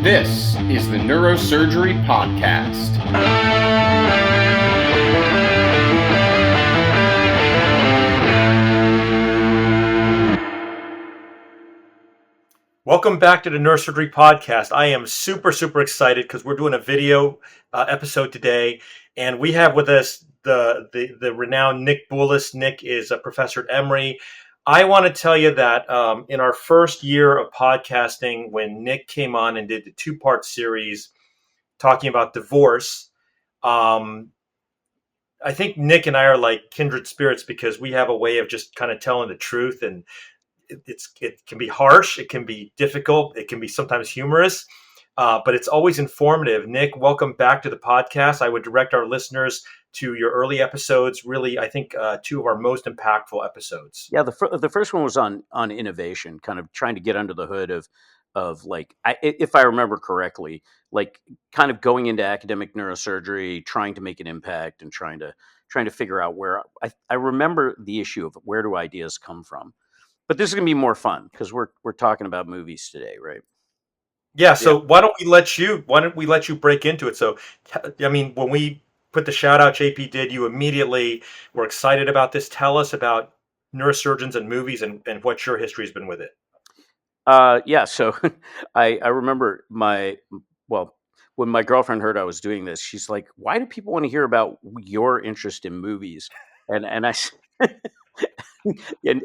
This is the Neurosurgery Podcast. Welcome back to the Neurosurgery Podcast. I am super excited because we're doing a video episode today, and we have with us the renowned Nick Boulis. Nick is a professor at Emory. I want to tell you that in our first year of podcasting, when Nick came on and did the two-part series talking about divorce, I think Nick and I are like kindred spirits because we have a way of just kind of telling the truth, and it can be harsh, it can be difficult, it can be sometimes humorous, but it's always informative. Nick, welcome back to the podcast. I would direct our listeners to your early episodes. Really, I think two of our most impactful episodes. Yeah, the first one was on innovation, kind of trying to get under the hood of like, if I remember correctly, like kind of going into academic neurosurgery, trying to make an impact, and trying to figure out where I remember the issue of where do ideas come from. But this is going to be more fun because we're talking about movies today, right? Yeah. So why don't we let you break into it? So, I mean, when we put the shout out JP did, you immediately were excited about this. Tell us about neurosurgeons and movies and what your history has been with it. Yeah. So I remember when my girlfriend heard I was doing this, she's like, "Why do people want to hear about your interest in movies?" And I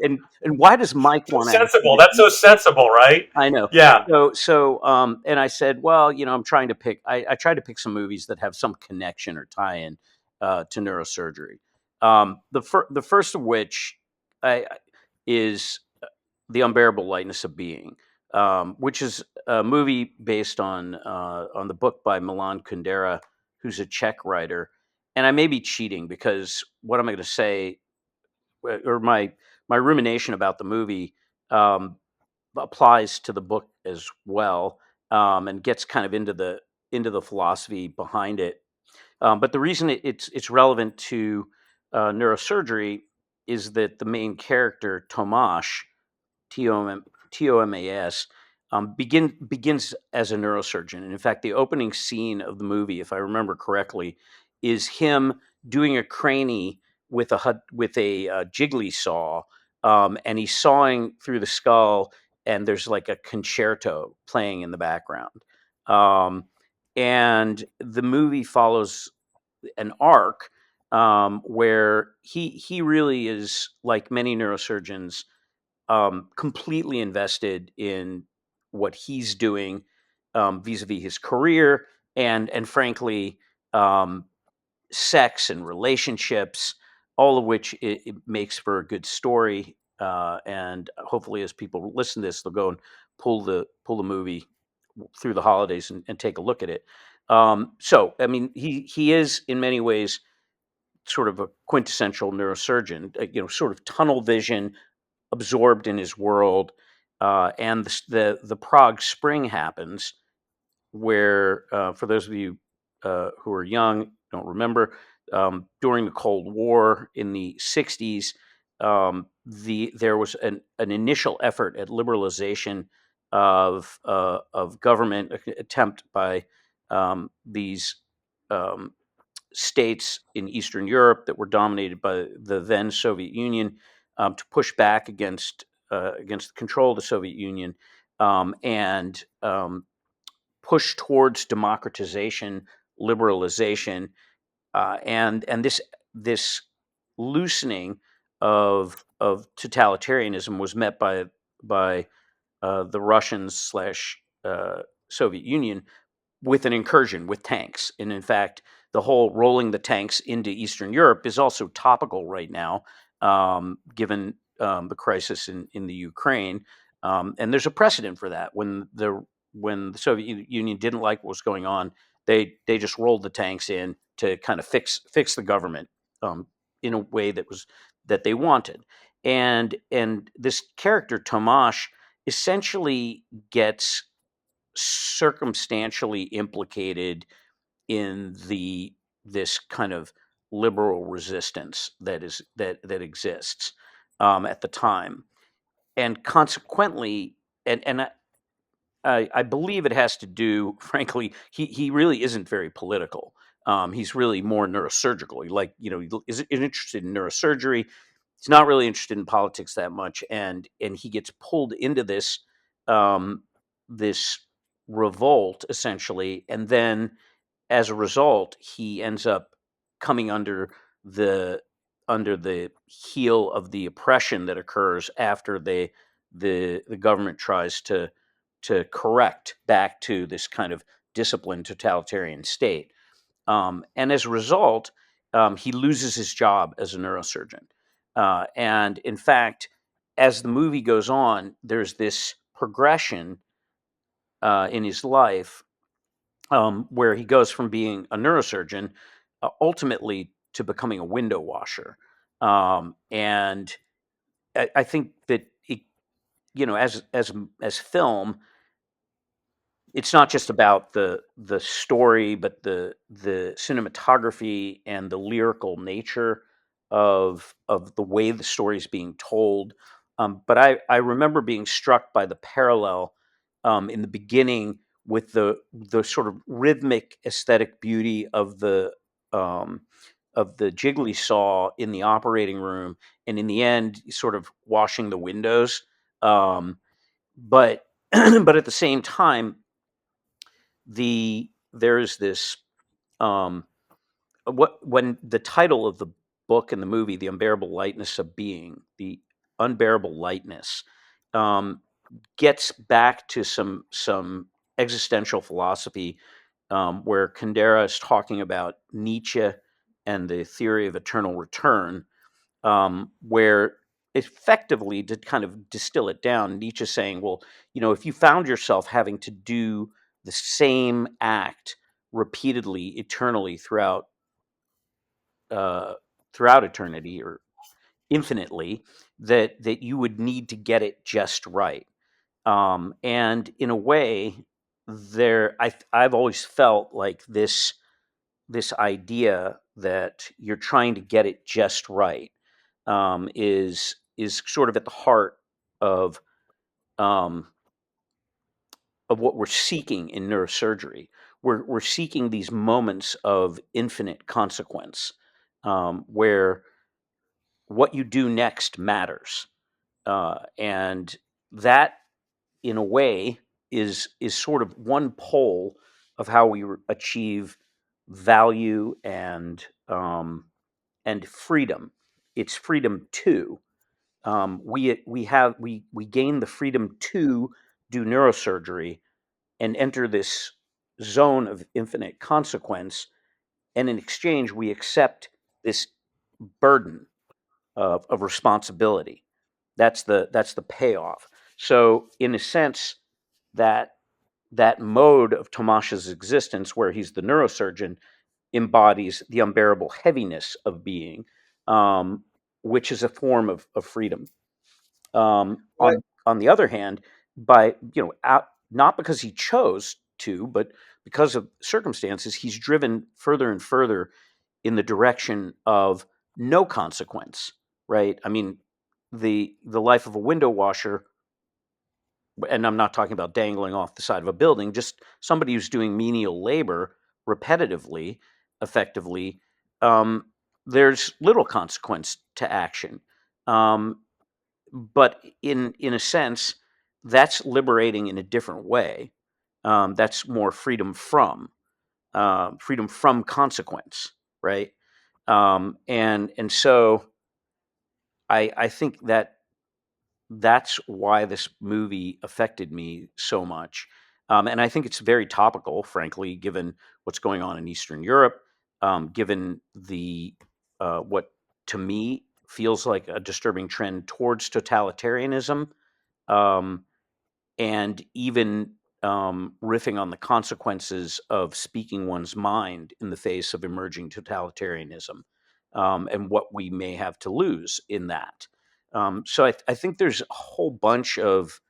and why does Mike want to? Sensible. That's so sensible, right? I know. Yeah. And I said, well, I'm trying to pick. I tried to pick some movies that have some connection or tie-in to neurosurgery. The first of which is the Unbearable Lightness of Being, which is a movie based on the book by Milan Kundera, who's a Czech writer. And I may be cheating because what I'm going to say, or my rumination about the movie, applies to the book as well, and gets kind of into the philosophy behind it. But the reason it's relevant to neurosurgery is that the main character Tomasz, Tomas, begins as a neurosurgeon, and in fact, the opening scene of the movie, if I remember correctly, is him doing a cranny with a jiggly saw, and he's sawing through the skull, and there's like a concerto playing in the background. And the movie follows an arc where he really is, like many neurosurgeons, completely invested in what he's doing vis-a-vis his career and frankly, sex and relationships, all of which it makes for a good story. And hopefully, as people listen to this, they'll go and pull the movie through the holidays and take a look at it. So, I mean, he is in many ways sort of a quintessential neurosurgeon, sort of tunnel vision, absorbed in his world. And the Prague Spring happens, where for those of you who are young, don't remember, during the Cold War in the 60s, there was an initial effort at liberalization of government, attempt by these states in Eastern Europe that were dominated by the then Soviet Union, to push back against the control of the Soviet Union, and push towards democratization, liberalization, and this loosening of totalitarianism was met by the Russians slash Soviet Union with an incursion with tanks. And in fact, the whole rolling the tanks into Eastern Europe is also topical right now, given the crisis in the Ukraine. And there's a precedent for that. When the Soviet Union didn't like what was going on, they just rolled the tanks in to kind of fix the government in a way that they wanted. And this character Tomasz essentially gets circumstantially implicated in this kind of liberal resistance that exists at the time, and consequently, and I believe it has to do, frankly, he really isn't very political. He's really more neurosurgical. He is interested in neurosurgery. He's not really interested in politics that much, and he gets pulled into um, this revolt essentially, and then as a result, he ends up coming the under the heel of the oppression that occurs after the government tries to correct back to this kind of disciplined totalitarian state. And as a result, he loses his job as a neurosurgeon. And in fact, as the movie goes on, there's this progression in his life where he goes from being a neurosurgeon ultimately to becoming a window washer. And I think that as film, it's not just about the story, but the cinematography and the lyrical nature of the way the story is being told. But I remember being struck by the parallel in the beginning with the sort of rhythmic aesthetic beauty um, of the jiggly saw in the operating room, and in the end, sort of washing the windows. But but at the same time, there's this um what when the title of the book and the movie, The Unbearable Lightness of Being, the unbearable lightness, um gets back to some existential philosophy, where Kundera is talking about Nietzsche and the theory of eternal return, where effectively, to kind of distill it down, Nietzsche saying, well, if you found yourself having to do the same act repeatedly, eternally uh, throughout eternity or infinitely, that you would need to get it just right. And in a way, I've always felt like this idea that you're trying to get it just right is sort of at the heart of um, of what we're seeking in neurosurgery. We're seeking these moments of infinite consequence, where what you do next matters, and that, in a way, is sort of one pole of how we achieve value and freedom. It's freedom too. We gain the freedom to do neurosurgery and enter this zone of infinite consequence, and in exchange, we accept this burden of responsibility. That's the payoff. So, in a sense, that that mode of Tomash's existence, where he's the neurosurgeon, embodies the unbearable heaviness of being, um, which is a form of freedom. On the other hand, by not because he chose to, but because of circumstances, he's driven further and further in the direction of no consequence. Right? I mean, the life of a window washer, and I'm not talking about dangling off the side of a building, just somebody who's doing menial labor repetitively, effectively. Um, there's little consequence to action. Um, but in a sense, that's liberating in a different way. That's more freedom from consequence, right? And so I think that's why this movie affected me so much. And I think it's very topical, frankly, given what's going on in Eastern Europe, given the what to me feels like a disturbing trend towards totalitarianism, um, and even riffing on the consequences of speaking one's mind in the face of emerging totalitarianism, and what we may have to lose in that. So I think there's a whole bunch of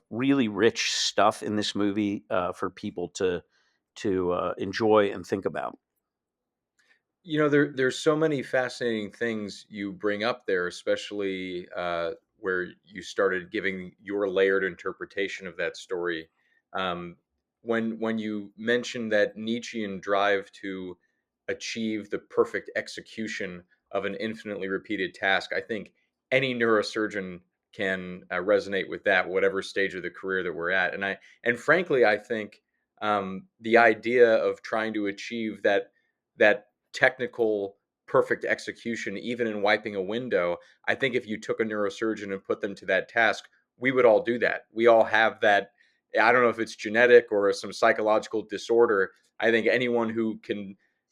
really rich stuff in this movie for people to enjoy and think about. There's so many fascinating things you bring up there, especially where you started giving your layered interpretation of that story. Um, when you mention that Nietzschean drive to achieve the perfect execution of an infinitely repeated task, I think any neurosurgeon can resonate with that, whatever stage of the career that we're at. And frankly, I think the idea of trying to achieve that technical perfect execution, even in wiping a window, I think if you took a neurosurgeon and put them to that task, we would all do that. We all have that. I don't know if it's genetic or some psychological disorder. I think anyone who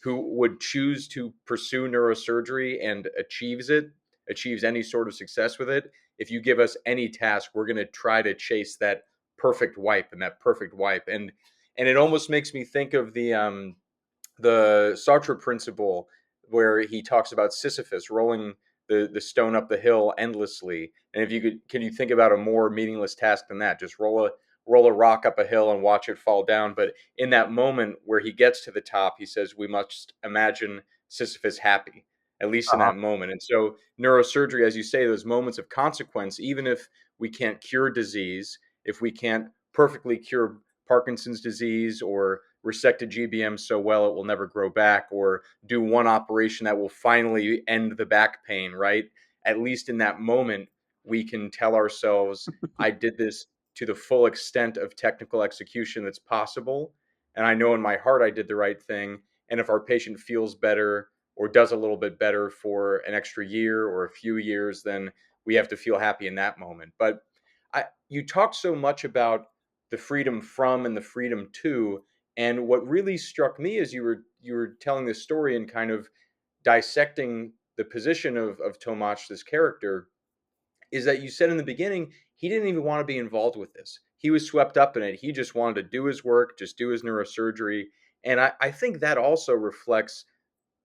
would choose to pursue neurosurgery and achieves any sort of success with it. If you give us any task, we're going to try to chase that perfect wipe and that perfect wipe. And it almost makes me think of the Sartre principle, where he talks about Sisyphus rolling the stone up the hill endlessly. And if you could, can you think about a more meaningless task than that? Just roll a rock up a hill and watch it fall down. But in that moment where he gets to the top, he says we must imagine Sisyphus happy, at least in Uh-huh. that moment. And so neurosurgery, as you say, those moments of consequence, even if we can't cure disease, if we can't perfectly cure Parkinson's disease or resect a GBM so well it will never grow back, or do one operation that will finally end the back pain, right? At least in that moment, we can tell ourselves, I did this to the full extent of technical execution that's possible. And I know in my heart I did the right thing. And if our patient feels better or does a little bit better for an extra year or a few years, then we have to feel happy in that moment. But you talk so much about the freedom from and the freedom to, and what really struck me as you were telling this story and kind of dissecting the position of Tomasz, this character, is that you said in the beginning he didn't even want to be involved with this. He was swept up in it. He just wanted to do his work, just do his neurosurgery. And I think that also reflects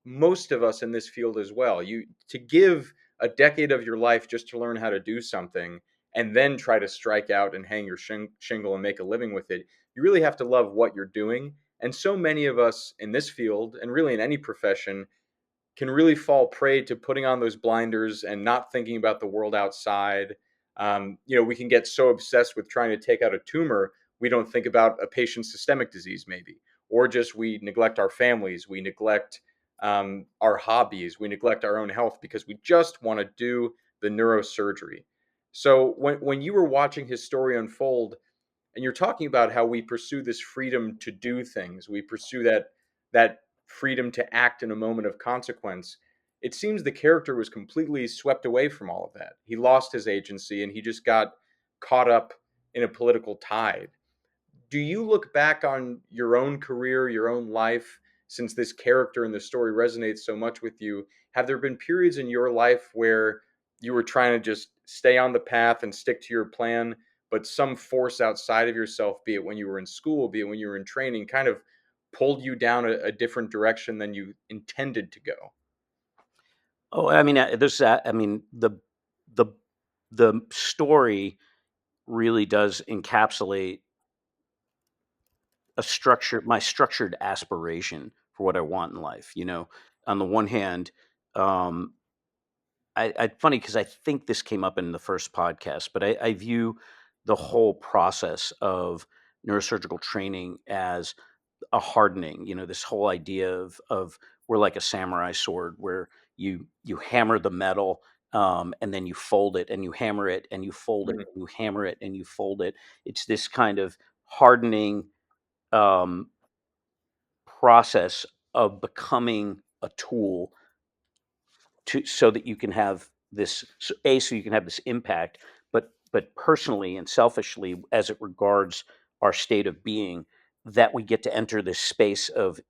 most of us in this field as well. You to give a decade of your life just to learn how to do something and then try to strike out and hang your shingle and make a living with it. You really have to love what you're doing. And so many of us in this field, and really in any profession, can really fall prey to putting on those blinders and not thinking about the world outside. We can get so obsessed with trying to take out a tumor, we don't think about a patient's systemic disease, maybe, or just we neglect our families, we neglect our hobbies, we neglect our own health because we just want to do the neurosurgery. So when you were watching his story unfold, and you're talking about how we pursue this freedom to do things, we pursue that freedom to act in a moment of consequence, it seems the character was completely swept away from all of that. He lost his agency and he just got caught up in a political tide. Do you look back on your own career, your own life, since this character in the story resonates so much with you? Have there been periods in your life where you were trying to just stay on the path and stick to your plan, but some force outside of yourself, be it when you were in school, be it when you were in training, kind of pulled you down a different direction than you intended to go? Oh, I mean, there's that. I mean, the the story really does encapsulate my structured aspiration for what I want in life. On the one hand, um, funny because I think this came up in the first podcast, but I view the whole process of neurosurgical training as a hardening. This whole idea of we're like a samurai sword, where you hammer the metal, and then you fold it, and you hammer it, and you fold it, Mhm. and you hammer it, and you fold it. It's this kind of hardening um, process of becoming a tool so that you can have so you can have this impact, but personally and selfishly, as it regards our state of being, that we get to enter this space of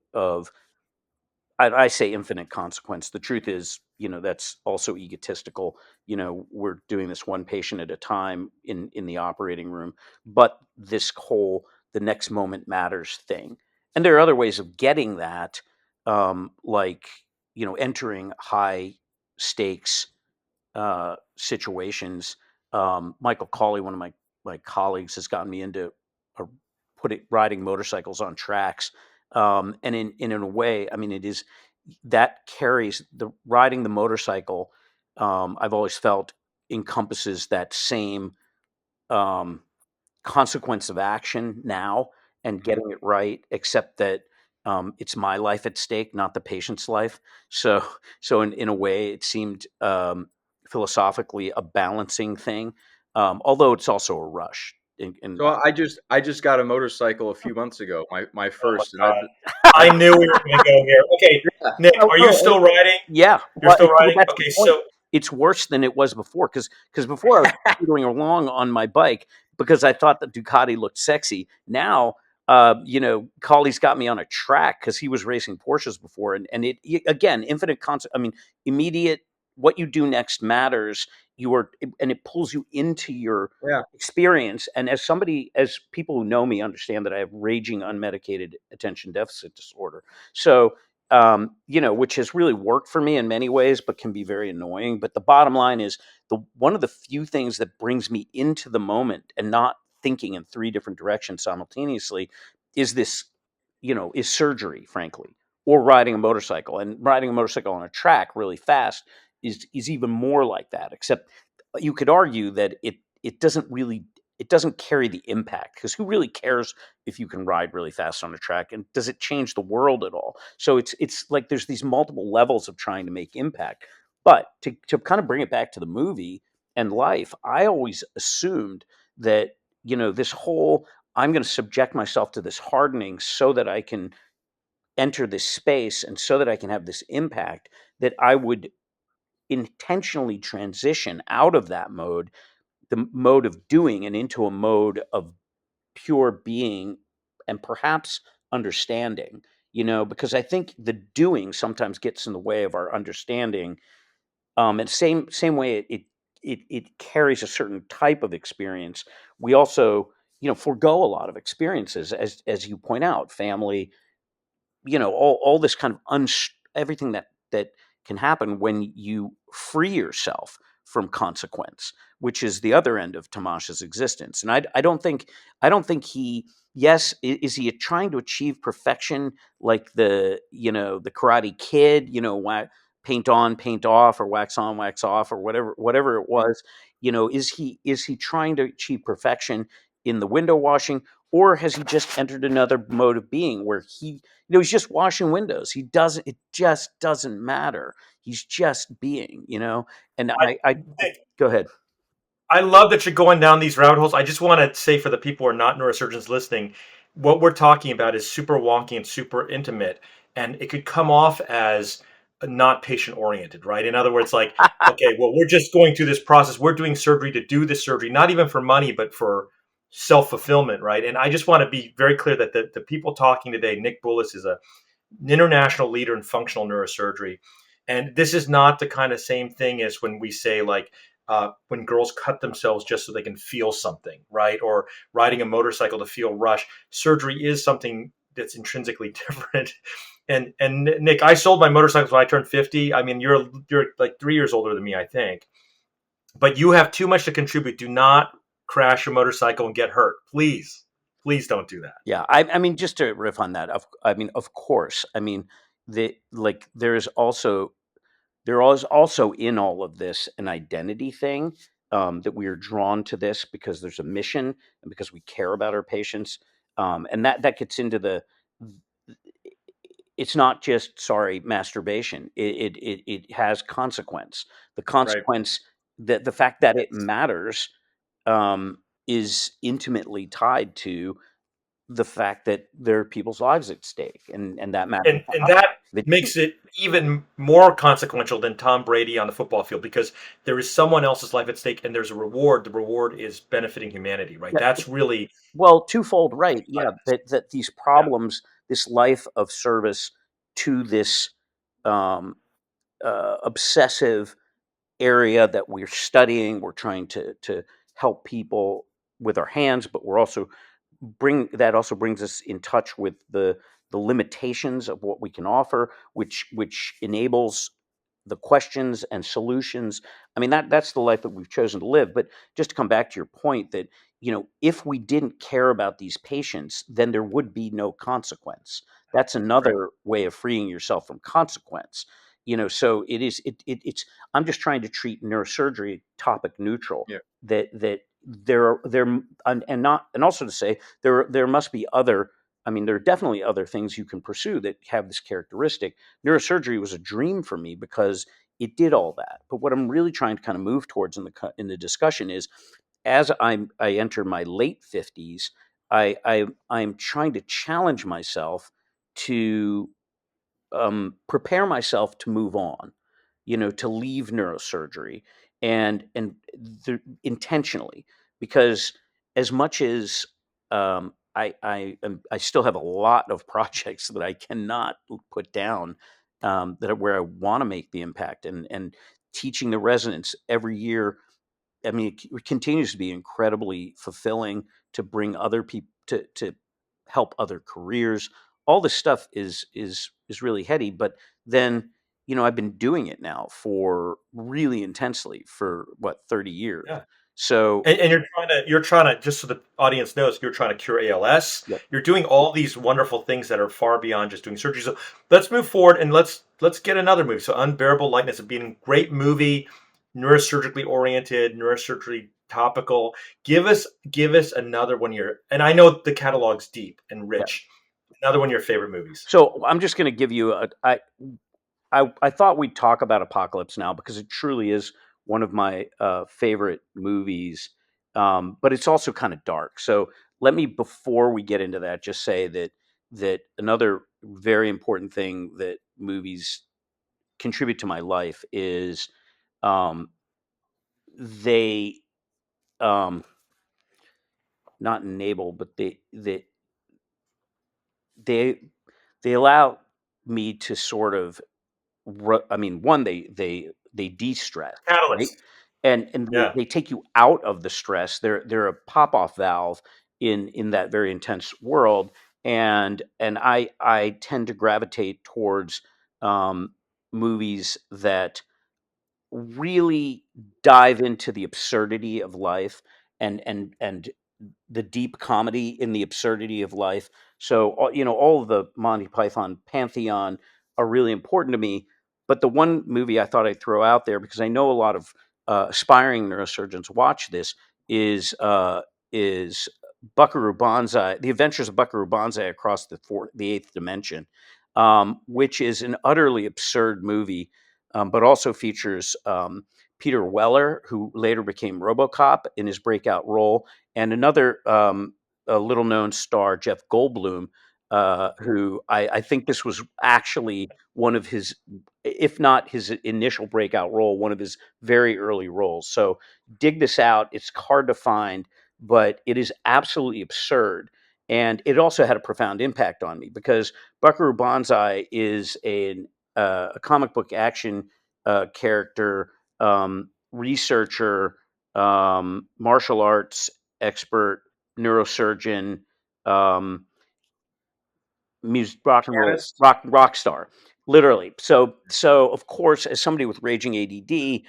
I say infinite consequence. The truth is, that's also egotistical. We're doing this one patient at a time in the operating room, but this whole the next moment matters thing, and there are other ways of getting that, like entering high stakes situations. Michael Cawley, one of my colleagues, has gotten me into uh, riding motorcycles on tracks, and in a way, I mean, it is that carries the riding the motorcycle. I've always felt encompasses that same um, consequence of action now and getting it right, except that it's my life at stake, not the patient's life. So, in a way, it seemed philosophically a balancing thing, although it's also a rush. And So I just got a motorcycle a few months ago, my Oh my first, and God. I knew we were going to go here. Okay, yeah. Nick, Oh, are you still riding? yeah, You're still well, riding? that's the Okay, point. so It's worse than it was before because before I was pedaling along on my bike because I thought that Ducati looked sexy. Now, Colley's got me on a track because he was racing Porsches before, and again, infinite concept. I mean, immediate. What you do next matters. And it pulls you into your Yeah. experience. And as people who know me understand that I have raging unmedicated attention deficit disorder. So which has really worked for me in many ways, but can be very annoying. But the bottom line is one of the few things that brings me into the moment and not thinking in three different directions simultaneously is is surgery, frankly, or riding a motorcycle. And riding a motorcycle on a track really fast is even more like that, except you could argue that it doesn't carry the impact because who really cares if you can ride really fast on a track, and does it change the world at all? So it's like there's these multiple levels of trying to make impact. But to kind of bring it back to the movie and life, I always assumed that this whole I'm going to subject myself to this hardening so that I can enter this space and so that I can have this impact, that I would intentionally transition out of that mode, the mode of doing, and into a mode of pure being and perhaps understanding, because I think the doing sometimes gets in the way of our understanding. And same way it carries a certain type of experience. We also, forego a lot of experiences, as you point out, family, all this kind of everything that can happen when you free yourself from consequence, which is the other end of Tamash's existence. And I don't think he, yes, is he trying to achieve perfection like the Karate Kid, paint on, paint off, or wax on, wax off, or whatever it was. Is he trying to achieve perfection in the window washing, or has he just entered another mode of being where he's just washing windows? It just doesn't matter. He's just being, and I Nick, go ahead. I love that you're going down these rabbit holes. I just want to say for the people who are not neurosurgeons listening, what we're talking about is super wonky and super intimate, and it could come off as not patient oriented, right? In other words, like, okay, well, we're just going through this process. We're doing surgery to do this surgery, not even for money, but for self fulfillment, right? And I just want to be very clear that the people talking today, Nick Boulis is an international leader in functional neurosurgery. And this is not the kind of same thing as when we say, like, when girls cut themselves just so they can feel something, right? Or riding a motorcycle to feel rush. Surgery is something that's intrinsically different. And Nick, I sold my motorcycles when I turned 50. I mean, you're like 3 years older than me, I think. But you have too much to contribute. Do not crash your motorcycle and get hurt. Please don't do that. Yeah, I mean, just to riff on that, of course, I mean, there is also in all of this an identity thing, that we are drawn to this because there's a mission and because we care about our patients, and that gets into it's not just, sorry, masturbation. It has consequence. The Right. consequence, the fact that it matters, is intimately tied to the fact that there are people's lives at stake, and that matters. And that The- makes it even more consequential than Tom Brady on the football field, because there is someone else's life at stake and there's a reward. The reward is benefiting humanity, right? yeah, That's really well, twofold, right? Yeah, that these problems, this life of service to this um, obsessive area that we're studying. We're trying to help people with our hands, but we're also also brings us in touch with the limitations of what we can offer, which enables the questions and solutions. I mean, that's the life that we've chosen to live. But just to come back to your point that, if we didn't care about these patients, then there would be no consequence. That's right. another way of freeing yourself from consequence. So it's I'm just trying to treat neurosurgery topic neutral. Yeah. That and also to say there must be other. I mean, there are definitely other things you can pursue that have this characteristic. Neurosurgery was a dream for me because it did all that. But what I'm really trying to kind of move towards in the discussion is, as I enter my late 50s, I'm trying to challenge myself to prepare myself to move on, to leave neurosurgery, intentionally, because as much as I still have a lot of projects that I cannot put down, that are where I want to make the impact, and teaching the residents every year. I mean, it continues to be incredibly fulfilling to bring other people to help other careers. All this stuff is really heady, but then I've been doing it now for really intensely for what, 30 years. Yeah. So And you're trying to, just so the audience knows, you're trying to cure ALS. yep. You're doing all these wonderful things that are far beyond just doing surgery. So let's move forward and let's get another movie. So Unbearable Lightness, being a great movie, neurosurgically oriented, neurosurgery topical. Give us another one of your, and I know the catalog's deep and Yeah. rich. Another one of your favorite movies. So I'm just going to give you I thought we'd talk about Apocalypse Now because it truly is one of my favorite movies, but it's also kind of dark. So let me, before we get into that, just say that another very important thing that movies contribute to my life is, um, they not enable, but they they allow me to sort of I mean, one, they de-stress, right? Catalyst. And Yeah. they take you out of the stress. They're a pop-off valve in that very intense world. And I tend to gravitate towards um, movies that really dive into the absurdity of life, and the deep comedy in the absurdity of life. So all of the Monty Python pantheon are really important to me. But the one movie I thought I'd throw out there, because I know a lot of aspiring neurosurgeons watch this, is Buckaroo Banzai: The Adventures of Buckaroo Banzai Across the Eighth Dimension, which is an utterly absurd movie, but also features Peter Weller, who later became RoboCop in his breakout role, and another a little known star, Jeff Goldblum, who I think this was actually one of his, if not his initial breakout role, one of his very early roles. So dig this out. It's hard to find, but it is absolutely absurd. And it also had a profound impact on me because Buckaroo Banzai is a comic book action character, researcher, martial arts expert, neurosurgeon, um, rock and roll, Pianist. rock star, literally. So of course, as somebody with raging ADD,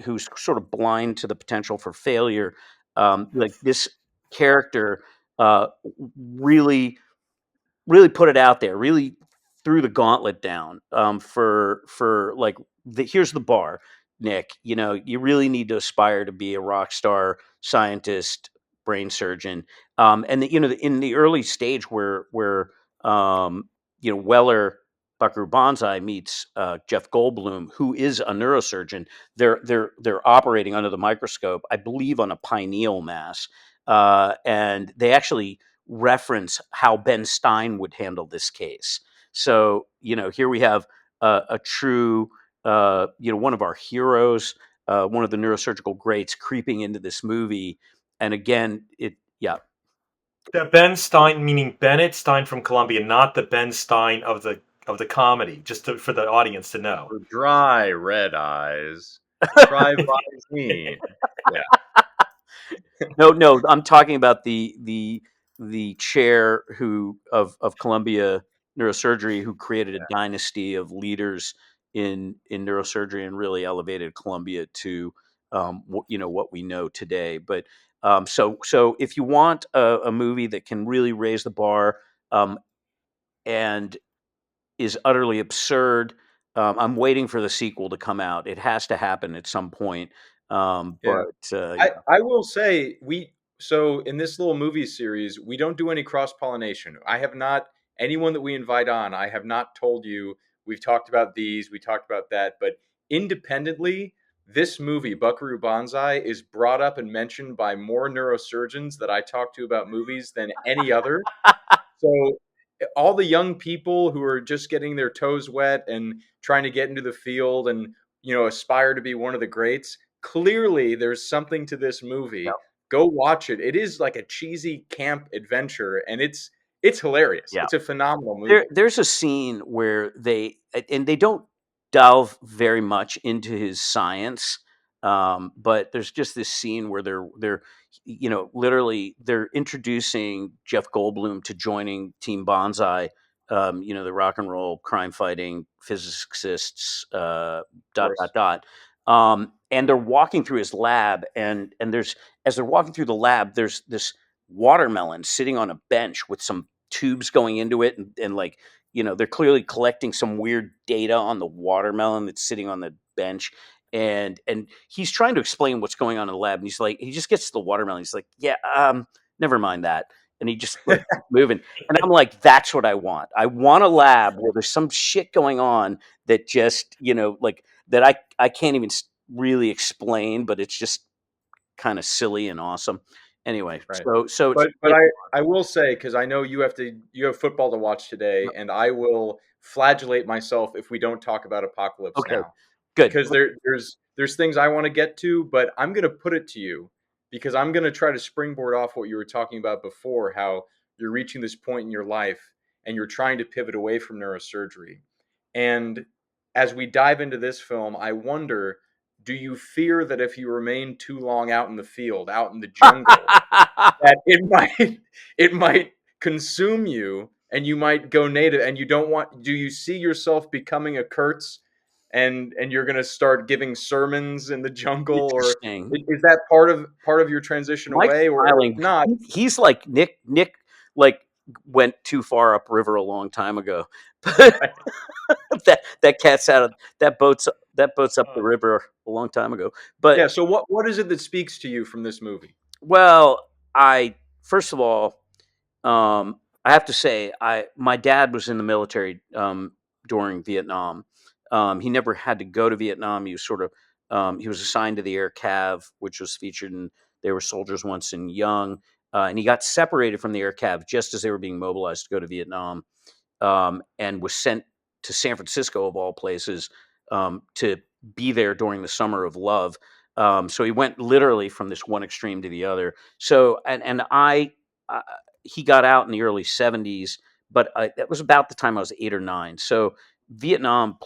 who's sort of blind to the potential for failure, like this character really really put it out there, really threw the gauntlet down, for like, here's the bar, Nick. You really need to aspire to be a rock star scientist, brain surgeon. In the early stage where Weller, Buckaroo Banzai, meets Jeff Goldblum, who is a neurosurgeon. They're operating under the microscope, I believe, on a pineal mass, and they actually reference how Ben Stein would handle this case. So, here we have a true, one of our heroes, one of the neurosurgical greats, creeping into this movie. And again, yeah. The Ben Stein, meaning Bennett Stein from Columbia, not the Ben Stein of the comedy, just for the audience to know. For dry red eyes. Try Visine. Yeah. No, I'm talking about the chair of Columbia Neurosurgery, who created a dynasty of leaders in neurosurgery and really elevated Columbia to what we know today. But so if you want a movie that can really raise the bar, and is utterly absurd. I'm waiting for the sequel to come out. It has to happen at some point. Yeah. I will say so in this little movie series, we don't do any cross-pollination. I have not anyone that we invite on, I have not told you we've talked about these, we talked about that, but independently, this movie, Buckaroo Banzai, is brought up and mentioned by more neurosurgeons that I talk to about movies than any other. So all the young people who are just getting their toes wet and trying to get into the field and aspire to be one of the greats, clearly there's something to this movie. Go watch it. It is like a cheesy camp adventure, and it's hilarious. Yeah. It's a phenomenal movie. There's a scene where they don't delve very much into his science, but there's just this scene where they're literally they're introducing Jeff Goldblum to joining Team Bonsai, the rock and roll crime fighting physicists, Of dot course. dot dot. And they're walking through his lab, and there's as they're walking through the lab, there's this watermelon sitting on a bench with some tubes going into it, and like they're clearly collecting some weird data on the watermelon that's sitting on the bench, and he's trying to explain what's going on in the lab, and he just gets to the watermelon, he's like, yeah, never mind that, and he just like keeps moving, and I'm like, that's what I want a lab where there's some shit going on that just like that I can't even really explain, but it's just kind of silly and awesome. Anyway, Right. so But I will say, because I know you have football to watch today, and I will flagellate myself if we don't talk about Apocalypse okay, Now, good. because there's things I want to get to, but I'm going to put it to you because I'm going to try to springboard off what you were talking about before, how you're reaching this point in your life and you're trying to pivot away from neurosurgery. And as we dive into this film, I wonder, do you fear that if you remain too long out in the field, out in the jungle, that it might consume you and you might go native, and you don't want, do you see yourself becoming a Kurtz, and you're going to start giving sermons in the jungle, or Interesting. is that part of your transition Mike's away, or if smiling. not? He's like Nick like went too far upriver a long time ago. Right. That cat's out of that boat's up the river a long time ago. But Yeah, so what is it that speaks to you from this movie? well, I first of all, I have to say, my dad was in the military during Vietnam. He never had to go to Vietnam. He was he was assigned to the Air Cav, which was featured in They Were Soldiers Once and Young, and he got separated from the Air Cav just as they were being mobilized to go to Vietnam, and was sent to San Francisco of all places to be there during the Summer of Love. So he went literally from this one extreme to the other. So and I. He got out in the early 70s, but that was about the time I was 8 or 9. So Vietnam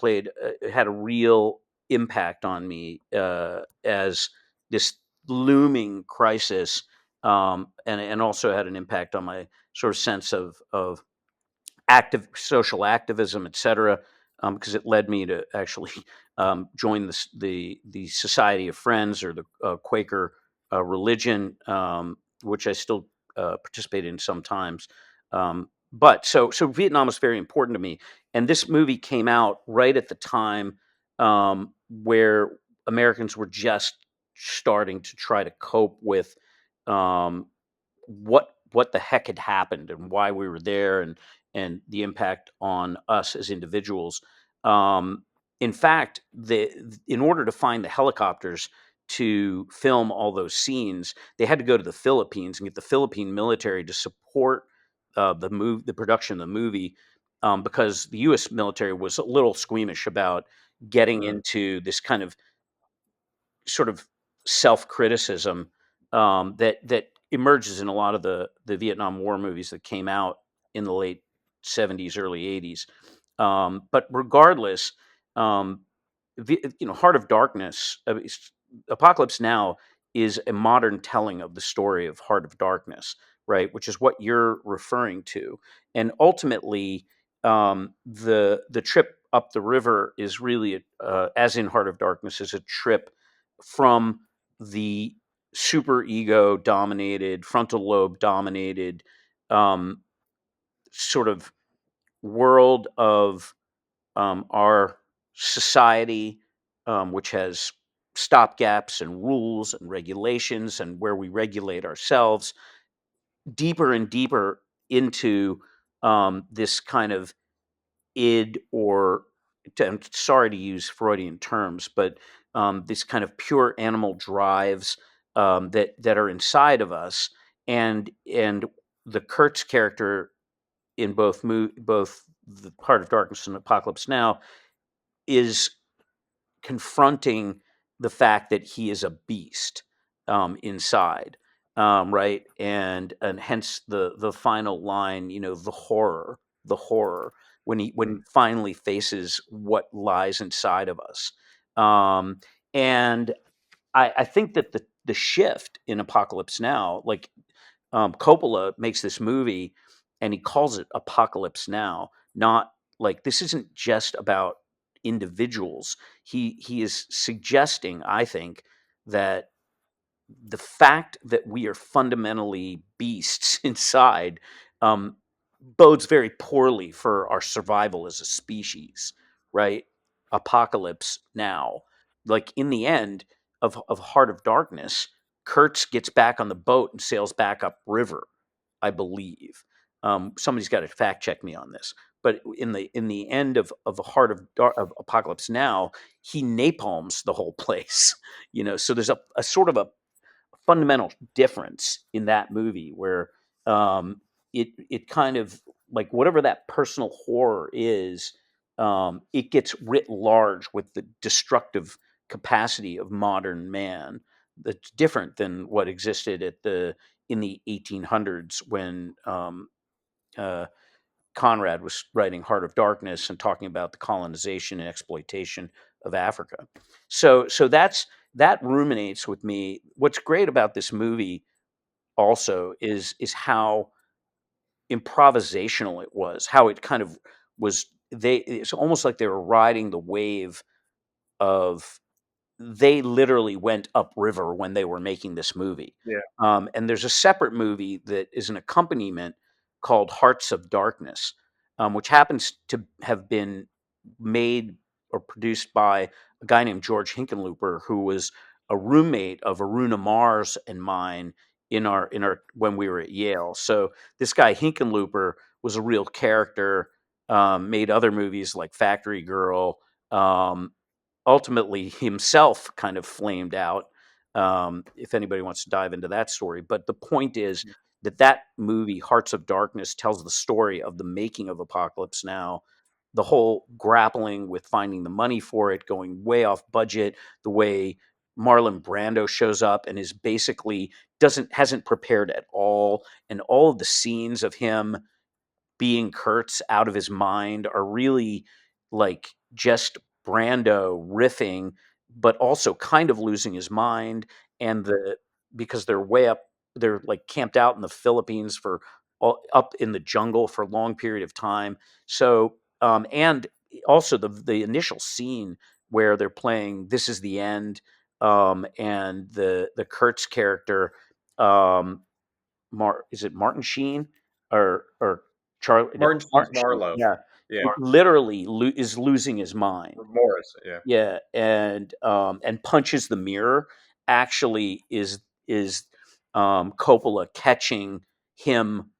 had a real impact on me as this looming crisis, and also had an impact on my sort of sense of active social activism, etc. Because it led me to actually join the Society of Friends, or the Quaker religion, which I still participate in sometimes. But so Vietnam was very important to me, and this movie came out right at the time where Americans were just starting to try to cope with um, what the heck had happened and why we were there, and the impact on us as individuals. Um, in fact, in order to find the helicopters to film all those scenes, they had to go to the Philippines and get the Philippine military to support the production of the movie, because the U.S. military was a little squeamish about getting Mm. into this kind of sort of self-criticism that emerges in a lot of the Vietnam War movies that came out in the late 70s, early 80s. But regardless, um, Heart of Darkness, Apocalypse Now is a modern telling of the story of Heart of Darkness, right? Which is what you're referring to, and ultimately, the trip up the river is really, as in Heart of Darkness, is a trip from the super ego dominated, frontal lobe dominated, um, sort of world of our society, which has stopgaps and rules and regulations and where we regulate ourselves deeper and deeper into this kind of id, or I'm sorry to use Freudian terms, but this kind of pure animal drives that are inside of us, and the Kurtz character in both the Heart of Darkness and Apocalypse Now is confronting the fact that he is a beast inside, right? And hence the final line, the horror when he finally faces what lies inside of us. Um, and I think that the shift in Apocalypse Now, like Coppola makes this movie and he calls it Apocalypse Now, not like this isn't just about individuals. He is suggesting, I think, that the fact that we are fundamentally beasts inside um, bodes very poorly for our survival as a species, right? Apocalypse Now. Like in the end of Heart of Darkness, Kurtz gets back on the boat and sails back upriver, I believe. Somebody's got to fact check me on this. But in the end of of Apocalypse Now, he napalms the whole place. So there's a sort of a fundamental difference in that movie where it kind of like whatever that personal horror is, it gets writ large with the destructive capacity of modern man. That's different than what existed in the 1800s when uh, Conrad was writing Heart of Darkness and talking about the colonization and exploitation of Africa. So that ruminates with me. What's great about this movie also is how improvisational it was, how it kind of was. It's almost like they were riding the wave of they literally went upriver when they were making this movie. Yeah. And there's a separate movie that is an accompaniment called Hearts of Darkness, which happens to have been made or produced by a guy named George Hickenlooper, who was a roommate of Aruna Mars and mine in our when we were at Yale. So this guy Hickenlooper was a real character. Made other movies like Factory Girl. Um, Ultimately himself kind of flamed out, if anybody wants to dive into that story. But the point is that movie, Hearts of Darkness, tells the story of the making of Apocalypse Now, the whole grappling with finding the money for it, going way off budget, the way Marlon Brando shows up and is basically hasn't prepared at all, and all of the scenes of him being Kurtz out of his mind are really like just Brando riffing, but also kind of losing his mind. And because they're like camped out in the Philippines up in the jungle for a long period of time. So, and also the initial scene where they're playing "This Is the End," and the Kurtz character, um, is it Martin Sheen or Charlie? No, Martin Sheen's Martin Sheen. Marlowe. Yeah, Yeah. literally is losing his mind. Or Morris. Yeah. Yeah, and punches the mirror. Actually, is Coppola catching him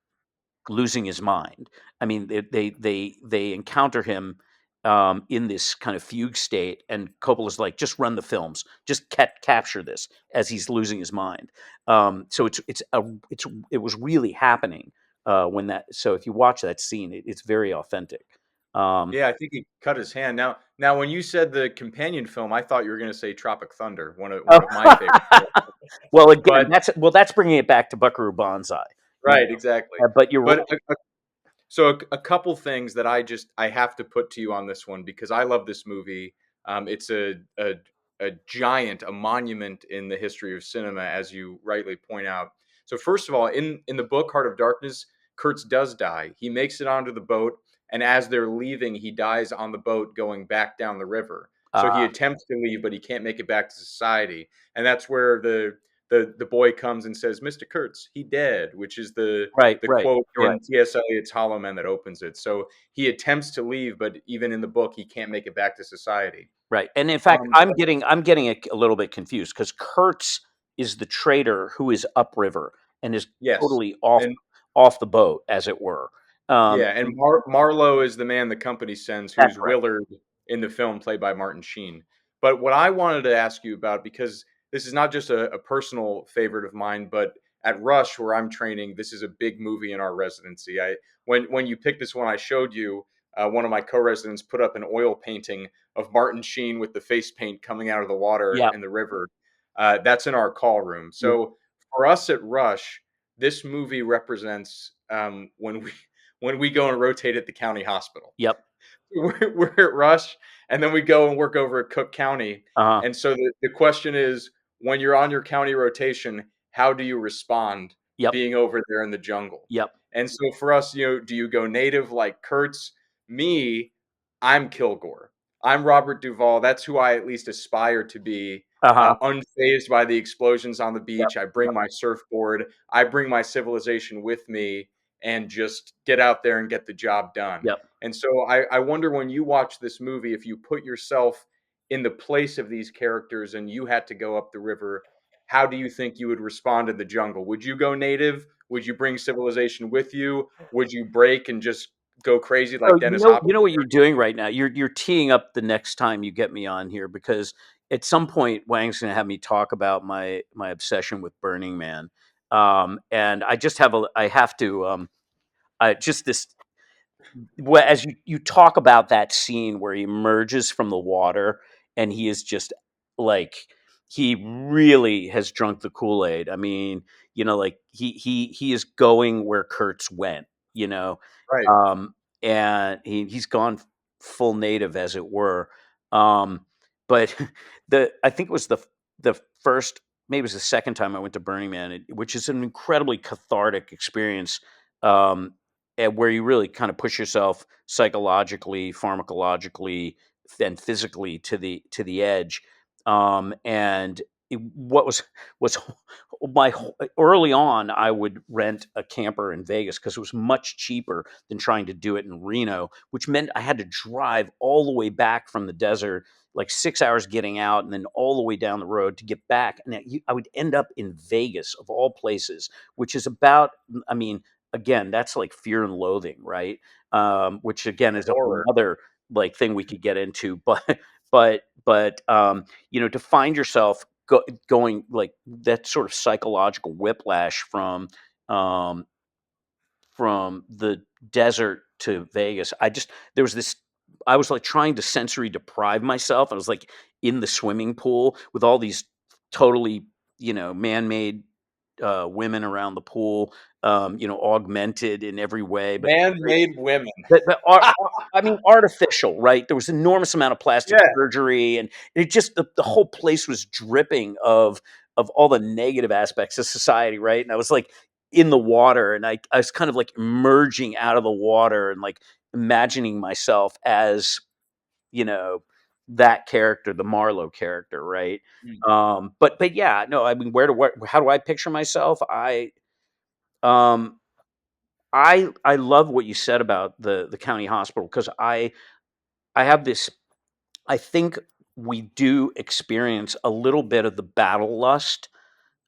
losing his mind. I mean, they encounter him in this kind of fugue state, and Coppola's like, just run the films, just capture this as he's losing his mind. So it was really happening when that. So if you watch that scene, it's very authentic. Yeah, I think he cut his hand. Now, when you said the companion film, I thought you were going to say Tropic Thunder, one of my favorites. Well, again, But that's bringing it back to Buckaroo Banzai, right, exactly. But you're But right. so a couple things that I have to put to you on this one because I love this movie. It's a giant, a monument in the history of cinema, as you rightly point out. So first of all, in the book Heart of Darkness, Kurtz does die. He makes it onto the boat, and as they're leaving, he dies on the boat going back down the river. So he attempts to leave, but he can't make it back to society, and that's where the boy comes and says, "Mr. Kurtz, he dead," which is Right, the right. quote You're in right. T.S. Eliot's Hollow Man that opens it. So he attempts to leave, but even in the book, he can't make it back to society. Right. And in fact, But I'm getting a little bit confused because Kurtz is the trader who is upriver and is yes, totally and off the boat, as it were. yeah, and Marlowe is the man the company sends, That's who's right. Willard in the film, played by Martin Sheen. But what I wanted to ask you about, because this is not just a personal favorite of mine, but at Rush, where I'm training, this is a big movie in our residency. When you picked this one, I showed you one of my co-residents put up an oil painting of Martin Sheen with the face paint coming out of the water Yeah. in the river. That's in our call room. Yeah. So for us at Rush, this movie represents when we go and rotate at the county hospital. Yep. We're at Rush, and then we go and work over at Cook County. Uh-huh. And so the question is, when you're on your county rotation, how do you respond Yep. being over there in the jungle? Yep. And so for us, do you go native like Kurtz? Me, I'm Kilgore. I'm Robert Duvall. That's who I at least aspire to be. Uh-huh. Unfazed by the explosions on the Yep. beach. I bring my surfboard. I bring my civilization with me and just get out there and get the job done. Yep. And so I wonder, when you watch this movie, if you put yourself in the place of these characters and you had to go up the river, how do you think you would respond in the jungle? Would you go native? Would you bring civilization with you? Would you break and just go crazy So like Dennis Hopper? you know what you're doing right now. You're teeing up the next time you get me on here, because at some point Wang's going to have me talk about my obsession with Burning Man, and I have to just this as you talk about that scene where he emerges from the water and he is just like, he really has drunk the Kool-Aid. I mean, like he is going where Kurtz went, you know, Right. um, and he's gone full native, as it were. Um, but I think it was the first, maybe it was the second time I went to Burning Man, which is an incredibly cathartic experience. And where you really kind of push yourself psychologically, pharmacologically, and physically to the edge. And what was my early on, I would rent a camper in Vegas because it was much cheaper than trying to do it in Reno, which meant I had to drive all the way back from the desert, like 6 hours getting out, and then all the way down the road to get back. And I would end up in Vegas, of all places, which is about, I mean, again, that's like Fear and Loathing, right? Which again is a whole Horror. other like thing we could get into, but to find yourself going like that sort of psychological whiplash um, from the desert to Vegas. There was this. I was like trying to sensory deprive myself. I was like in the swimming pool with all these totally, man-made women around the pool, augmented in every way, but Man-made women. I mean, artificial, right? There was enormous amount of plastic Yeah. surgery, and it just the whole place was dripping of all the negative aspects of society, right? And I was like in the water, and I was kind of like emerging out of the water and like imagining myself as, that character, the Marlowe character, right? But yeah, no, I mean, how do I picture myself? Um, I love what you said about the county hospital, because I have this. I think we do experience a little bit of the battle lust,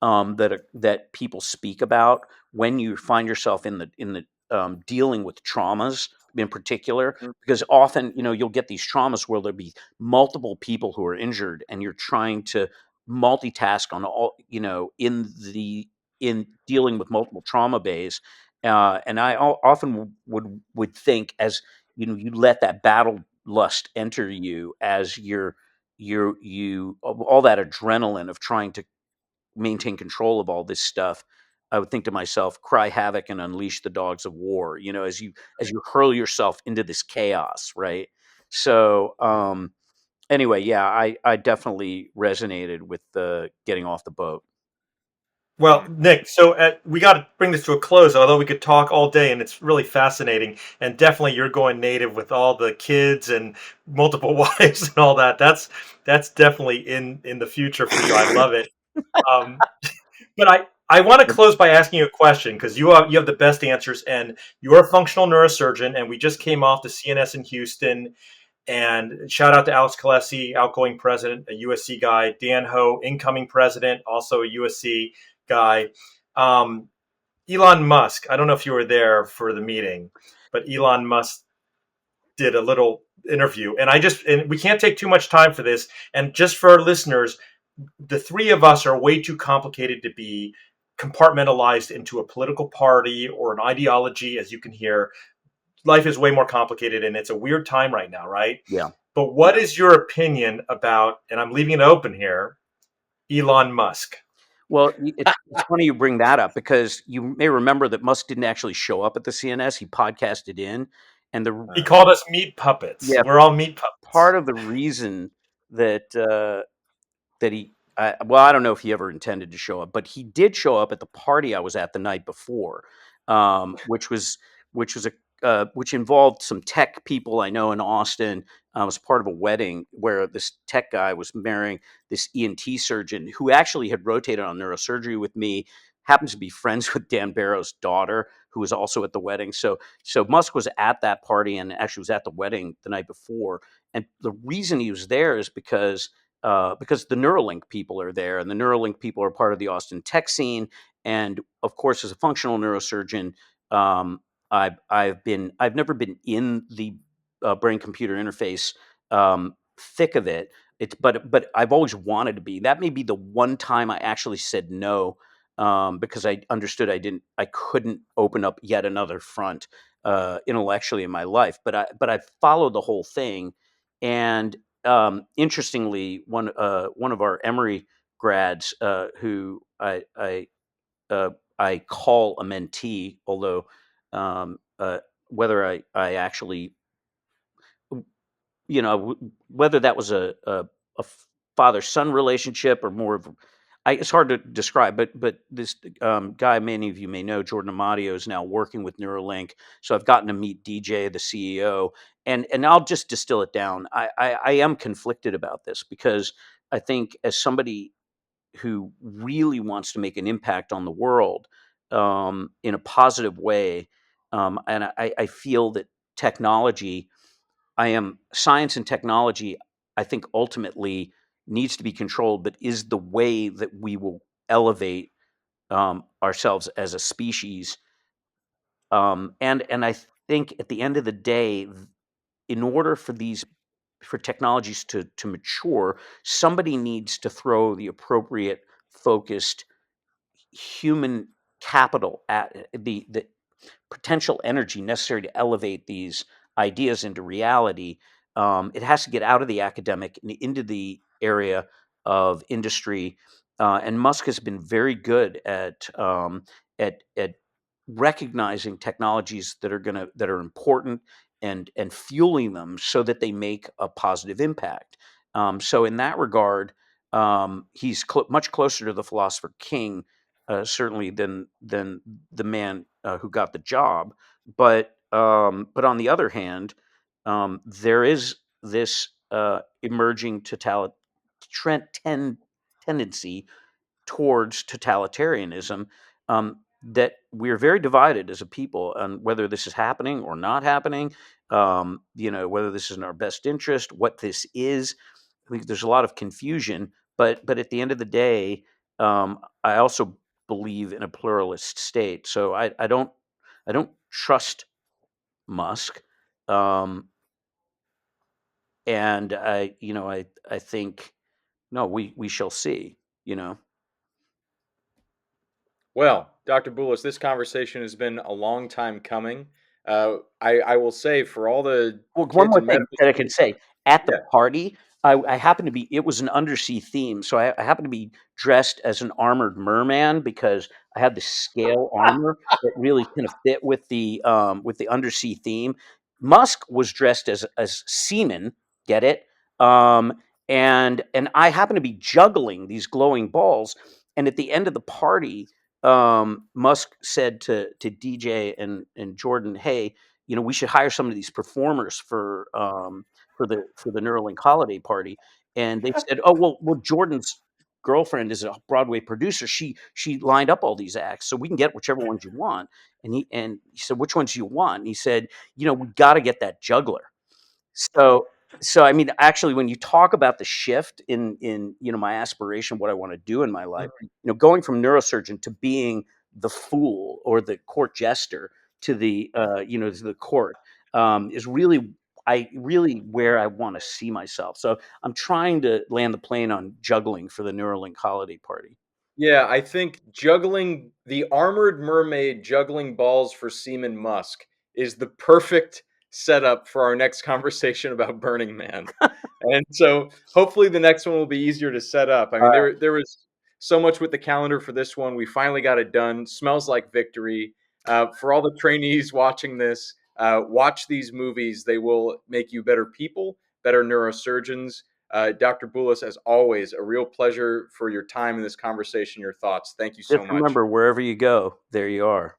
that people speak about when you find yourself in the dealing with traumas in particular, Mm. because often you'll get these traumas where there'll be multiple people who are injured, and you're trying to multitask on all, in dealing with multiple trauma bays, and often would think, as you let that battle lust enter you, as you all that adrenaline of trying to maintain control of all this stuff. I would think to myself, cry havoc and unleash the dogs of war, as you hurl yourself into this chaos, right? So anyway, yeah, I definitely resonated with the getting off the boat. Well, Nick, so we got to bring this to a close, although we could talk all day, and it's really fascinating. And definitely, you're going native with all the kids and multiple wives and all that. That's definitely in the future for you. I love it. Um, but I want to close by asking you a question, because you have the best answers, and you're a functional neurosurgeon, and we just came off the CNS in Houston. And shout out to Alex Kalesi, outgoing president, a USC guy. Dan Ho, incoming president, also a USC guy. Elon Musk, I don't know if you were there for the meeting, but Elon Musk did a little interview. And we can't take too much time for this. And just for our listeners, the three of us are way too complicated to be compartmentalized into a political party or an ideology, as you can hear. Life is way more complicated, and it's a weird time right now, right? Yeah. But what is your opinion about, and I'm leaving it open here, Elon Musk? Well, it's funny you bring that up, because you may remember that Musk didn't actually show up at the CNS. He podcasted in, and He called us meat puppets. Yeah. We're all meat puppets. Part of the reason that that he, well, I don't know if he ever intended to show up, but he did show up at the party I was at the night before, which was which involved some tech people I know in Austin. I was part of a wedding where this tech guy was marrying this ENT surgeon who actually had rotated on neurosurgery with me. Happens to be friends with Dan Barrow's daughter, who was also at the wedding. So Musk was at that party and actually was at the wedding the night before. And the reason he was there is because the Neuralink people are there, and the Neuralink people are part of the Austin tech scene. And of course, as a functional neurosurgeon, I've never been in the brain computer interface thick of it. But I've always wanted to be. That may be the one time I actually said no, because I understood I couldn't open up yet another front intellectually in my life. But I followed the whole thing, and interestingly, one of our Emory grads, who I call a mentee, although whether I actually, whether that was a father-son relationship or more of, it's hard to describe. But this guy, many of you may know, Jordan Amadio, is now working with Neuralink. So I've gotten to meet DJ, the CEO, and I'll just distill it down. I am conflicted about this, because I think, as somebody who really wants to make an impact on the world in a positive way, and I feel that technology, science and technology, I think ultimately needs to be controlled, but is the way that we will elevate ourselves as a species. And I think at the end of the day, in order for technologies to mature, somebody needs to throw the appropriate focused human capital at the potential energy necessary to elevate these ideas into reality. It has to get out of the academic and into the area of industry. And Musk has been very good at recognizing technologies that are important, and fueling them so that they make a positive impact. So in that regard, he's much closer to the philosopher king, certainly, than the man who got the job. But on the other hand, there is this emerging tendency towards totalitarianism, that we're very divided as a people on whether this is happening or not happening. Whether this is in our best interest, what this is. I think there's a lot of confusion, but at the end of the day, I also believe in a pluralist state. So I don't trust Musk, and I think, no, we shall see. Well, Dr. Boulis, this conversation has been a long time coming. I will say, for all the Well, one kids more in thing medical that I can say. At the yeah. party, I happened to be, it was an undersea theme, so I happened to be dressed as an armored merman, because I had the scale armor that really kind of fit with the undersea theme. Musk was dressed as seaman, get it? And I happened to be juggling these glowing balls, and at the end of the party, Musk said to DJ and Jordan, "Hey, we should hire some of these performers for the Neuralink holiday party." And they said, "Oh, well, Jordan's girlfriend is a Broadway producer. She lined up all these acts, so we can get whichever ones you want." And he said, "Which ones do you want?" And he said, "We got to get that juggler." So So I mean, actually, when you talk about the shift in my aspiration, what I want to do in my life, going from neurosurgeon to being the fool or the court jester to the to the court, is really where I want to see myself. So I'm trying to land the plane on juggling for the Neuralink holiday party. Yeah, I think juggling the armored mermaid juggling balls for Seaman Musk is the perfect setup for our next conversation about Burning Man. And so hopefully the next one will be easier to set up. I mean, there was so much with the calendar for this one. We finally got it done. Smells like victory. For all the trainees watching this, watch these movies. They will make you better people, better neurosurgeons. Dr. Boulis, as always, a real pleasure for your time in this conversation, your thoughts. Thank you so Just much. remember, wherever you go, there you are.